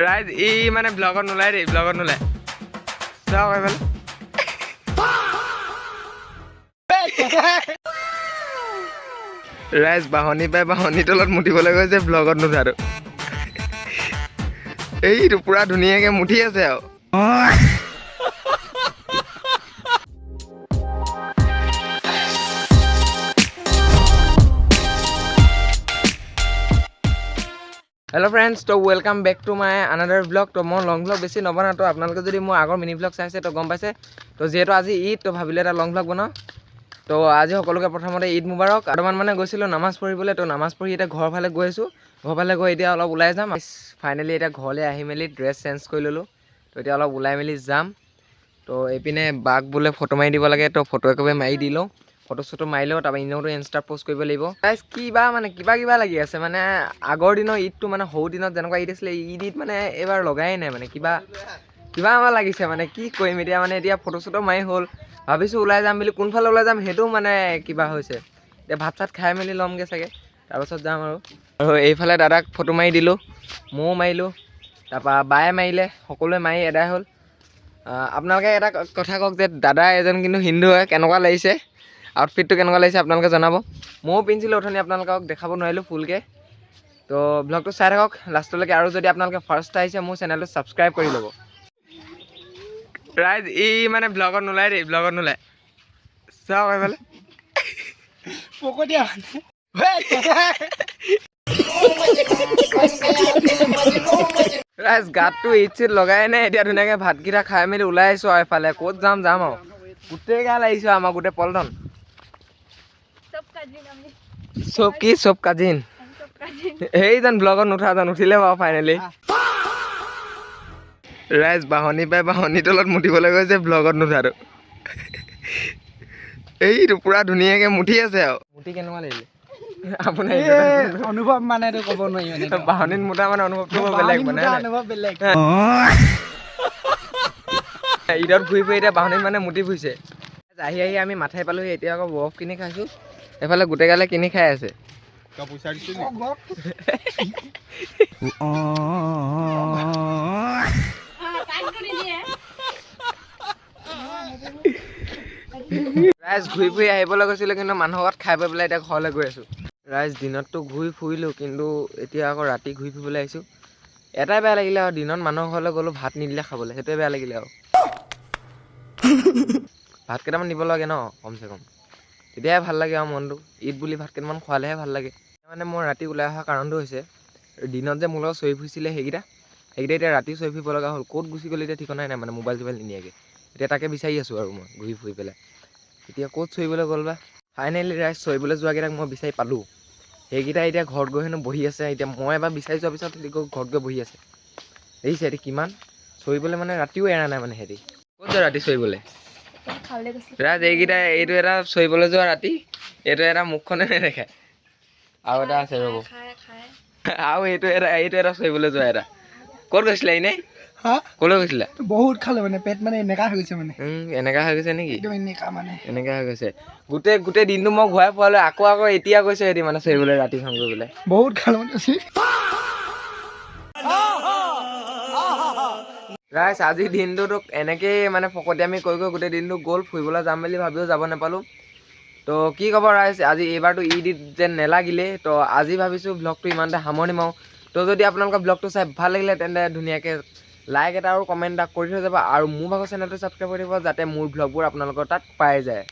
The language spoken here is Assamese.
ৰাইজ ই মানে ব্লগত নোলায় দেই, ব্লগত নোলায়। চাওক এইফালে ৰাইজ বাহনি পাই বাহনি তলত মুতিবলৈ গৈছে ব্লগত নোলাটো। এইটো পুৰা ধুনীয়াকে মুঠি আছে আৰু হেল্ল' ফ্ৰেণ্ডছ, তো welcome back to my another blog. তো মই লং ব্লগ বেছি নবনাওঁ। তো আপোনালোকে যদি মোৰ আগৰ মিনি ব্লগ চাইছে তো গম পাইছে। তো যিহেতু আজি ঈদ, তো ভাবিলে এটা লং ব্লগ বনাওঁ। তো আজি সকলোকে প্ৰথমতে ঈদ মুবাৰক। অলপমান মানে গৈছিলোঁ নামাজ পঢ়িবলৈ। তো নামাজ পঢ়ি এতিয়া ঘৰৰ ফালে গৈ আছোঁ। ঘৰৰ ফালে গৈ এতিয়া অলপ ওলাই যাম। ফাইনেলি এতিয়া ঘৰলৈ আহি মেলি ড্ৰেছ চেঞ্জ কৰি ল'লোঁ। তো এতিয়া অলপ ওলাই মেলি যাম। তো এইপিনে বাক বোলে ফটো মাৰি দিব লাগে। তো ফটো একপি মাৰি দি লওঁ। ফটো চটো মাৰি লওঁ, তাৰপৰা ইনেওতো ইনষ্টাত পষ্ট কৰিব লাগিব। গাইজ কিবা মানে কিবা লাগি আছে মানে আগৰ দিনৰ ঈদটো মানে সৰু দিনত যেনেকুৱা ঈদ আছিলে ঈদ মানে এইবাৰ লগাই নাই মানে কিবা আমাৰ লাগিছে মানে কি কৰিম এতিয়া মানে এতিয়া ফটো চটো মাৰি হ'ল, ভাবিছোঁ ওলাই যাম বুলি। কোনফালে ওলাই যাম সেইটোও মানে কিবা হৈছে। এতিয়া ভাত চাত খাই মেলি ল'মগৈ চাগে, তাৰপাছত যাম আৰু এইফালে দাদাক ফটো মাৰি দিলোঁ, ময়ো মাৰিলোঁ, তাৰপৰা বায়ে মাৰিলে, সকলোৱে মাৰি এদাই হ'ল। আপোনালোকে এটা কথা কওক যে দাদা এজন কিন্তু হিন্দু হয়, কেনেকুৱা লাগিছে আউটফিটটো, কেনেকুৱা লাগিছে আপোনালোকে জনাব। ময়ো পিন্ধিছিলোঁ অথনি, আপোনালোকক দেখাব নোৱাৰিলোঁ ফুলকৈ। তো ব্লগটো চাই থাকক লাষ্টলৈকে, আৰু যদি আপোনালোকে ফাৰ্ষ্ট আহিছে মোৰ চেনেলটো ছাবস্ক্ৰাইব কৰি ল'ব। ৰাইজ ই মানে ব্লগত নোলায় দেই, ব্লগত নোলায়। চাওক এইফালে ৰাইজ গাতটো ঈদ চিট লগাই নাই, এতিয়া ধুনীয়াকৈ ভাতকেইটা খাই মেলি ওলাই আহিছোঁ আৰু এফালে ক'ত যাম আৰু গোটেই গাল আহিছোঁ আমাৰ গোটেই পল্টন। চব কাজিন সেইজন ব্লগত নুঠিলে বাৰু ফাইনেলি। ৰাইজ বাহনি পাই বাহনি তলত মুতিবলৈ গৈছে ব্লগত নুঠাটো। এইটো পুৰা ধুনীয়াকে মুঠি আছে আৰু মুঠি কেনেকুৱা লাগিলে আপোনাৰ অনুভৱ? মানে ক'ব নোৱাৰি মানে বাহনিত মুঠা মানে অনুভৱটো বেলেগ মানে বেলেগ। ঈদত ঘূৰি ফুৰি এতিয়া বাহনিত মানে মুতি ফুৰিছে। আহি আমি মাথাই পালোহি, এতিয়া আকৌ বৰফ কিনি খাইছোঁ। এইফালে গোটেই গালে কিনি খাই আছে। ৰাইজ ঘূৰি ফুৰি আহিবলৈ গৈছিলোঁ, কিন্তু মানুহৰ ঘৰত খাই পেলাই এতিয়া ঘৰলৈ গৈ আছোঁ। ৰাইজ দিনততো ঘূৰি ফুৰিলোঁ, কিন্তু এতিয়া আকৌ ৰাতি ঘূৰি ফুৰিবলৈ আহিছোঁ। এটাই বেয়া লাগিলে আৰু দিনত মানুহৰ ঘৰলৈ গ'লোঁ, ভাত নিদিলে খাবলৈ, সেইটোৱে বেয়া লাগিলে আৰু ভাত কেইটামান দিব লাগে ন কমচে কম, তেতিয়াহে ভাল লাগে আৰু মনটো। ঈদ বুলি ভাত কেইটামান খোৱালেহে ভাল লাগে। মানে মই ৰাতি ওলাই অহা কাৰণটো হৈছে, দিনত যে মোৰ লগত চৰি ফুৰিছিলে সেইকেইটা এতিয়া ৰাতি চৰি ফুৰিব লগা হ'ল। ক'ত গুচি গ'ল এতিয়া ঠিকনাই নাই, মানে মোবাইল চোবাইল নিনিয়াকৈ। এতিয়া তাকে বিচাৰি আছোঁ আৰু মই ঘূৰি ফুৰি পেলাই, এতিয়া ক'ত চৰিবলৈ গ'ল বা। ফাইনেলি ৰাইজ চৰিবলৈ যোৱাকেইটাক মই বিচাৰি পালোঁ। সেইকেইটা এতিয়া ঘৰত গৈ হেনো বহি আছে। এতিয়া মই এবাৰ বিচাৰি যোৱাৰ পিছত ঘৰত গৈ বহি আছে। দেখিছে সিহঁতি কিমান চৰিবলৈ মানে ৰাতিও এৰা নাই মানে সিহঁতি। ক'ত যায় ৰাতি চৰিবলৈ ৰাইজ? এইটো এটা চৰিবলৈ যোৱা ৰাতি, এইটো এটা মুখখনে নেদেখে। আৰু এটা আছে ৰ'ব, আৰু এইটো এটা চৰিবলৈ যোৱা এটা। ক'ত গৈছিলে এনেই? ক'লৈ গৈছিলা? বহুত খালো মানে পেট মানে এনেকা হৈ গৈছে মানে এনেকা হৈ গৈছে নেকি? এনেকা হৈ গৈছে গোটেই দিনটো মই ঘূৰাই ফুৰালো, আকৌ এতিয়া গৈছে সিহঁতি মানে চৰিবলৈ ৰাতি খাম কৰিবলৈ। বহুত খালো মানে ৰাইজ আজিৰ দিনটোতো এনেকেই মানে ফকতিয়ামি কৰি গোটেই দিনটো গ'ল। ফুৰিবলৈ যাম বুলি ভাবিও যাব নাপালোঁ। তো কি ক'ব ৰাইজ, আজি এইবাৰতো ঈদ যেন নেলাগিলেই। তো আজি ভাবিছোঁ ব্লগটো ইমানতে সামৰণি মাৰোঁ। তো যদি আপোনালোকৰ ব্লগটো চাই ভাল লাগিলে তেন্তে ধুনীয়াকৈ লাইক এটা আৰু কমেণ্ট এটা কৰি থৈ যাব, আৰু মোৰ ভাগৰ চেনেলটো ছাবস্ক্ৰাইব কৰি দিব, যাতে মোৰ ব্লগবোৰ আপোনালোকৰ তাত পাই যায়।